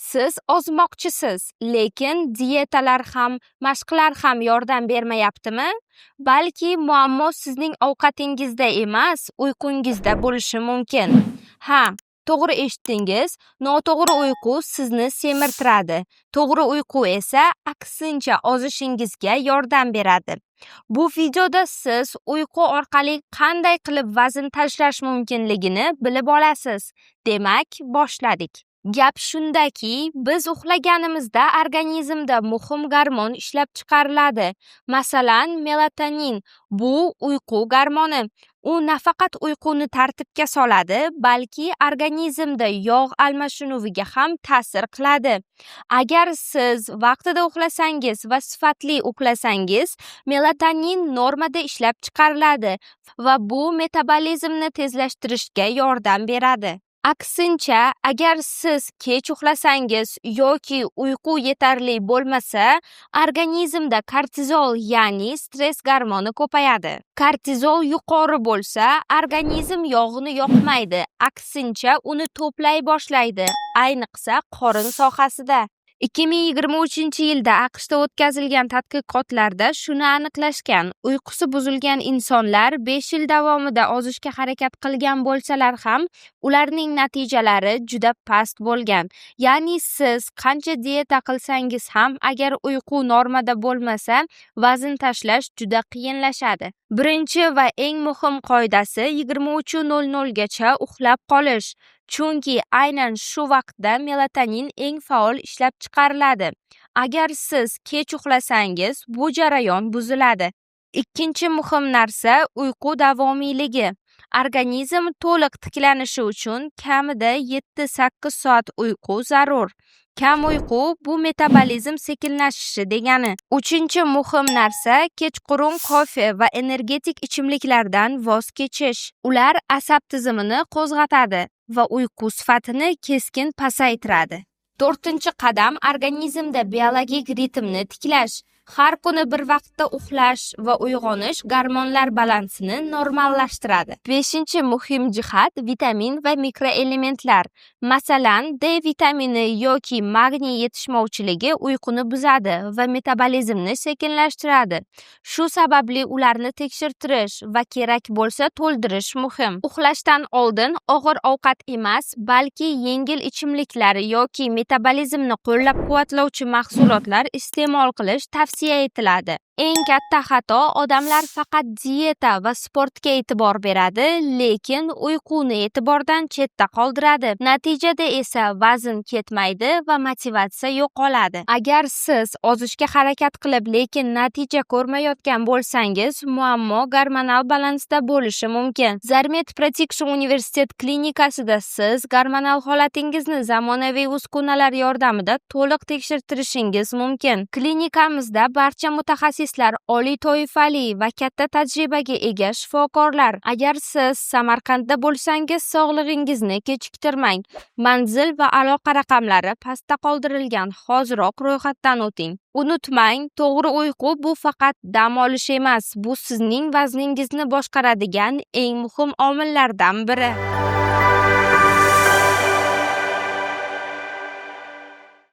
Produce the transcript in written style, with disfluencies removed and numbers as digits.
Siz ozmoqchisiz, lekin dietalar ham, mashqlar ham yordam bermayaptimi? Balki muammo sizning ovqatingizda emas, uyqungizda bo'lishi mumkin. Ha, to'g'ri eshitdingiz. Noto'g'ri uyqu sizni semirtiradi. To'g'ri uyqu esa aksincha ozishingizga yordam beradi. Bu videoda siz uyqu orqali qanday qilib vazn tashlash mumkinligini bilib olasiz. Demak, boshladik. Gap shundaki, biz uxlaganimizda organizmda muhim gormon ishlab chiqariladi. Masalan, melatonin. Bu uyqu gormoni. U nafaqat uyquni tartibga soladi, balki organizmda yog' almashinuviga ham ta'sir qiladi. Agar siz vaqtida uxlasangiz va sifatli uxlasangiz, melatonin normada ishlab chiqariladi va bu metabolizmni tezlashtirishga yordam beradi. Aksincha, agar siz kech uxlasangiz yoki uyqu yetarli bo'lmasa, organizmda kortizol, ya'ni stress gormoni ko'payadi. Kortizol yuqori bo'lsa, organizm yog'ni yoqmaydi, aksincha uni to'play boshlaydi, ayniqsa qorin sohasida. 2023-yilda AQShda o'tkazilgan tadqiqotlarda shuni aniqlashgan. Uyqusi buzilgan insonlar 5 yil davomida ozishga harakat qilgan bo'lsalar ham, ularning natijalari juda past bo'lgan. Ya'ni siz qancha dieta qilsangiz ham, agar uyqu normada bo'lmasa, vazn tashlash juda qiyinlashadi. Birinchi va eng muhim qoidasi 23:00 gacha uxlab qolish. Chunki aynan shu vaqtda melatonin eng faol ishlab chiqariladi. Agar siz kech uxlasangiz, bu jarayon buziladi. Ikkinchi muhim narsa uyqu davomiyligi. Organizm to'liq tiklanishi uchun kamida 7-8 soat uyqu zarur. Kam uyqu bu metabolizm sekinlashishi degani. Uchinchi muhim narsa kechqurun kofe va energetik ichimliklardan voz kechish. Ular asab tizimini qo'zg'atadi va uyqu sifatini keskin pasaytiradi. To'rtinchi qadam organizmda biologik ritmni tiklash. Har kuni bir vaqtda uxlash va uyg'onish gormonlar balansini normallashtiradi. Beshinchi muhim jihat vitamin va mikroelementlar. Masalan, D vitamini yoki magniy yetishmovchiligi uyquni buzadi va metabolizmni sekinlashtiradi. Shu sababli ularni tekshirtirish va kerak bo'lsa to'ldirish muhim. Uxlashdan oldin og'ir ovqat emas, balki yengil ichimliklar yoki metabolizmni qo'llab-quvvatlovchi mahsulotlar iste'mol qilish tavsiya etiladi. Eng katta xato odamlar faqat dieta va sportga e'tibor beradi, lekin uyquni e'tibordan chetda qoldiradi. Natijada esa vazn ketmaydi va motivatsiya yo'qoladi. Agar siz ozishga harakat qilib, lekin natija ko'rmayotgan bo'lsangiz, muammo gormonal balansda bo'lishi mumkin. Zarmet Prediction universitet klinikasida siz gormonal holatingizni zamonaviy uskunalar yordamida to'liq tekshirtirishingiz mumkin. Klinikamizda barcha mutaxassis oliy toifali va katta tajribaga ega shifokorlar. Agar siz Samarqandda bo'lsangiz, sog'lig'ingizni kechiktirmang. Manzil va aloqa raqamlari pastda qoldirilgan. Hoziroq ro'yxatdan o'ting. Unutmang, to'g'ri uyqu bu faqat dam olish emas, bu sizning vazningizni boshqaradigan eng muhim omillardan biri.